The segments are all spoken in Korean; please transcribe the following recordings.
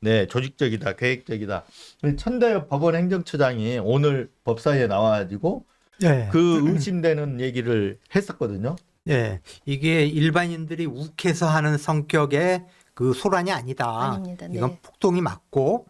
네, 조직적이다, 계획적이다. 천대엽 법원행정처장이 오늘 법사위에 나와가지고 네. 그 의심되는 얘기를 했었거든요. 네. 이게 일반인들이 욱해서 하는 성격의 그 소란이 아니다. 아닙니다. 네. 이건 폭동이 맞고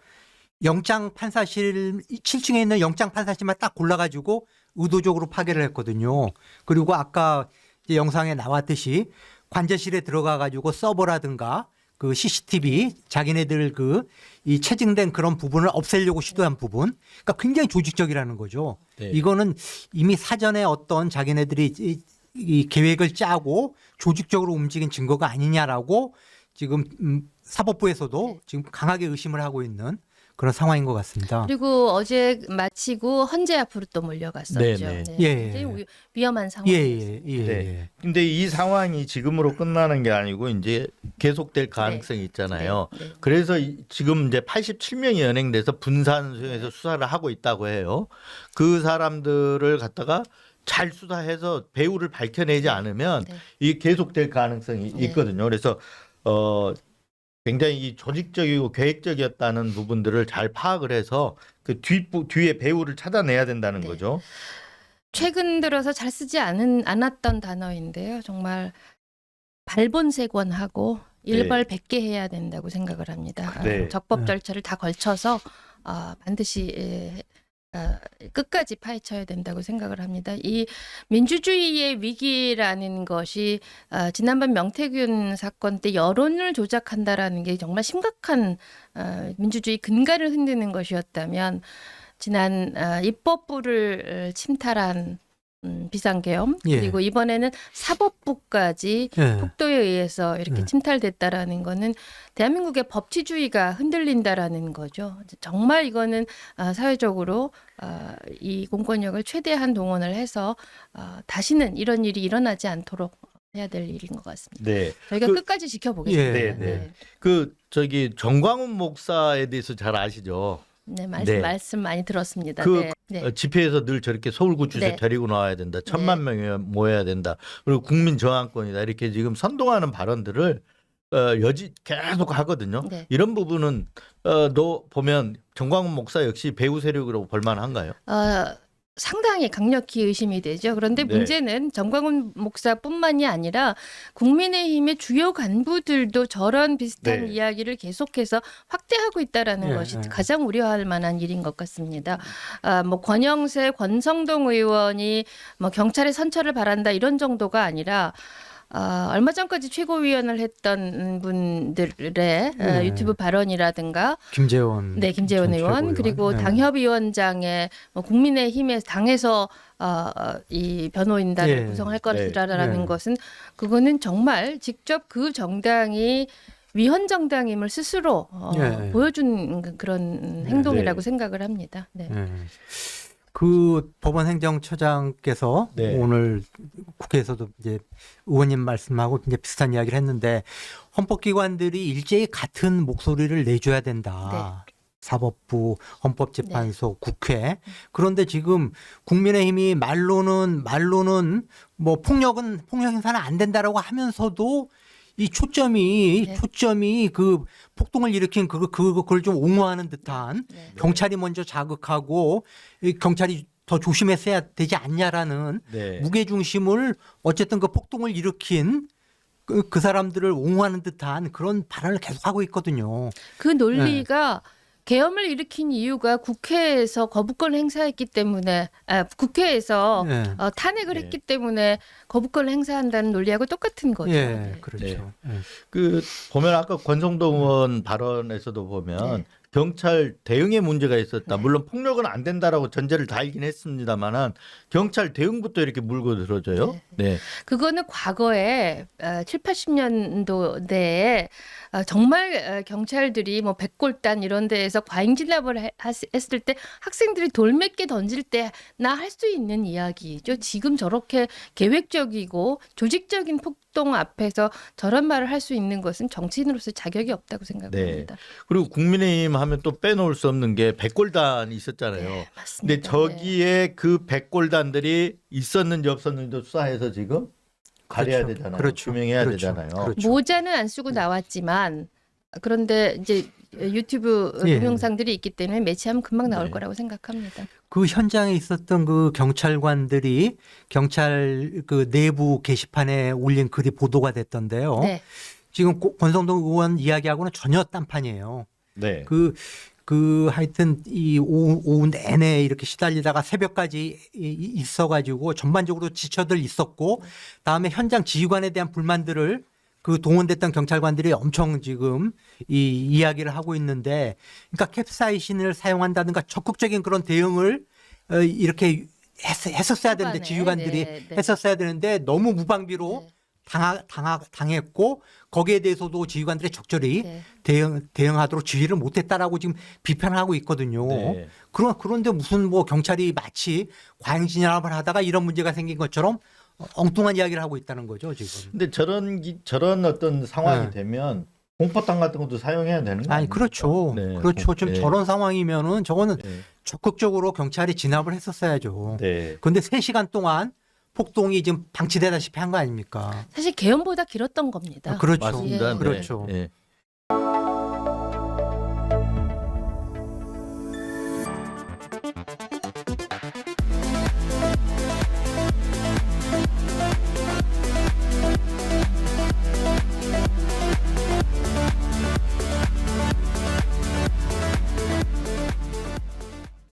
영장 판사실 7층에 있는 영장 판사실만 딱 골라가지고 의도적으로 파괴를 했거든요. 그리고 아까 이제 영상에 나왔듯이 관제실에 들어가가지고 서버라든가 그 CCTV 자기네들 그 이 체증된 그런 부분을 없애려고 시도한 부분, 그러니까 굉장히 조직적이라는 거죠. 네. 이거는 이미 사전에 어떤 자기네들이 이 계획을 짜고 조직적으로 움직인 증거가 아니냐라고 지금 사법부에서도 지금 강하게 의심을 하고 있는 그런 상황인 것 같습니다. 그리고 어제 마치고 헌재 앞으로 또 몰려갔었죠. 네, 네. 네. 예. 굉장히 위험한 예, 상황이었습니다. 예, 예. 네. 근데 이 상황이 지금으로 끝나는 게 아니고 이제 계속될 가능성이 있잖아요. 네, 네. 그래서 지금 이제 87명이 연행돼서 분산 수용해서 수사를 하고 있다고 해요. 그 사람들을 갖다가 잘 수사해서 배후를 밝혀내지 않으면 네. 이게 계속될 가능성이 네. 있거든요. 그래서 굉장히 이 조직적이고 계획적이었다는 부분들을 잘 파악을 해서 그 뒤에 배후를 찾아내야 된다는 네. 거죠. 최근 들어서 잘 쓰지 않았던 단어인데요. 정말 발본색원하고 일벌백계 해야 된다고 생각을 합니다. 네. 적법 절차를 다 걸쳐서 반드시 끝까지 파헤쳐야 된다고 생각을 합니다. 이 민주주의의 위기라는 것이 지난번 명태균 사건 때 여론을 조작한다라는 게 정말 심각한 민주주의 근간을 흔드는 것이었다면 지난 입법부를 침탈한 비상계엄 예. 그리고 이번에는 사법부까지 예. 폭도에 의해서 이렇게 네. 침탈됐다라는 거는 대한민국의 법치주의가 흔들린다라는 거죠. 정말 이거는 사회적으로 이 공권력을 최대한 동원을 해서 다시는 이런 일이 일어나지 않도록 해야 될 일인 것 같습니다. 네. 저희가 그- 끝까지 지켜보겠습니다. 예. 네, 네. 정광훈 목사에 대해서 잘 아시죠? 네, 네. 말씀 많이 들었습니다. 그 네. 집회에서 늘 저렇게 서울구치소에 네. 데리고 나와야 된다. 1,000만 명이 모여야 된다. 그리고 국민 저항권이다. 이렇게 지금 선동하는 발언들을 계속 하거든요. 네. 이런 부분은 너 보면 정광훈 목사 역시 배후 세력으로 볼만한가요? 상당히 강력히 의심이 되죠. 그런데 네. 문제는 정광훈 목사뿐만이 아니라 국민의힘의 주요 간부들도 저런 비슷한 네. 이야기를 계속해서 확대하고 있다라는 예, 것이 예. 가장 우려할 만한 일인 것 같습니다. 뭐 권영세, 권성동 의원이 뭐 경찰에 선처를 바란다 이런 정도가 아니라 얼마 전까지 최고위원을 했던 분들의 네. 유튜브 발언이라든가 김재원. 네, 김재원 전 의원 최고위원. 그리고 네. 당협위원장의 뭐 국민의힘의 당에서 이 변호인단을 예. 구성할 것이라는 네. 것은 그거는 정말 직접 그 정당이 위헌 정당임을 스스로 예. 보여준 그런 행동이라고 네. 생각을 합니다. 네. 예. 그 법원 행정처장께서 네. 오늘 국회에서도 이제 의원님 말씀하고 이제 비슷한 이야기를 했는데 헌법기관들이 일제히 같은 목소리를 내줘야 된다. 사법부, 헌법재판소, 국회. 그런데 지금 국민의힘이 말로는 뭐 폭력 행사는 안 된다라고 하면서도 이 초점이 그 폭동을 일으킨 그걸 좀 옹호하는 듯한 네. 경찰이 먼저 자극하고 이 경찰이 더 조심했어야 되지 않냐라는 네. 무게중심을 어쨌든 그 폭동을 일으킨 그 사람들을 옹호하는 듯한 그런 발언을 계속하고 있거든요. 그 논리가 계엄을 일으킨 이유가 국회에서 거부권을 행사했기 때문에 국회에서 예. 탄핵을 네. 했기 때문에 거부권을 행사한다는 논리하고 똑같은 거죠. 예, 네. 그렇죠. 예. 보면 아까 권성동 의원 발언에서도 보면 네. 경찰 대응에 문제가 있었다. 물론 폭력은 안 된다라고 전제를 달긴 했습니다만은 경찰 대응부터 이렇게 물고 들어져요. 네. 그거는 과거에 7, 80년도대에 정말 경찰들이 뭐 백골단 이런 데에서 과잉 진압을 했을 때 학생들이 돌 몇 개 던질 때 나 할 수 있는 이야기죠. 지금 저렇게 계획적이고 조직적인 폭동 앞에서 저런 말을 할 수 있는 것은 정치인으로서 자격이 없다고 생각합니다. 그리고 국민의힘 하면 또 빼놓을 수 없는 게 백골단이 있었잖아요. 네, 맞습니다. 근데 저기에 그 백골단들이 있었는지 없었는지도 수사해서 지금 가려야 그렇죠. 되잖아요. 그렇죠. 규명해야 그렇죠. 되잖아요. 그렇죠. 모자는 안 쓰고 나왔지만 그런데 이제 유튜브 예. 동영상들이 있기 때문에 매치하면 금방 나올 네. 거라고 생각합니다. 그 현장에 있었던 그 경찰관들이 경찰 그 내부 게시판에 올린 글이 보도가 됐던데요. 네. 지금 권성동 의원 이야기하고는 전혀 딴판이에요. 네. 하여튼 이 오후 내내 이렇게 시달리다가 새벽까지 있어가지고 전반적으로 지쳐들 있었고 다음에 현장 지휘관에 대한 불만들을 그 동원됐던 경찰관들이 엄청 지금 이 이야기를 하고 있는데 그러니까 캡사이신을 사용한다든가 적극적인 그런 대응을 이렇게 했었어야 되는데 초반에. 지휘관들이 네, 네. 했었어야 되는데 너무 무방비로 네. 당했고 거기에 대해서도 지휘관들이 적절히 네. 대응하도록 지휘를 못했다라고 지금 비판하고 있거든요. 네. 그런데 무슨 뭐 경찰이 마치 과잉진압을 하다가 이런 문제가 생긴 것처럼 엉뚱한 이야기를 하고 있다는 거죠 지금. 근데 저런 어떤 상황이 네. 되면 공포탄 같은 것도 사용해야 되는 거 아니 아닙니까? 그렇죠. 네. 그렇죠. 지금 네. 저런 상황이면은 저거는 네. 적극적으로 경찰이 진압을 했었어야죠. 네. 근데 3시간 동안 폭동이 지금 방치되다시피 한 거 아닙니까? 사실 개헌보다 길었던 겁니다. 그렇죠. 맞습니다. 예. 그렇죠. 네. 네.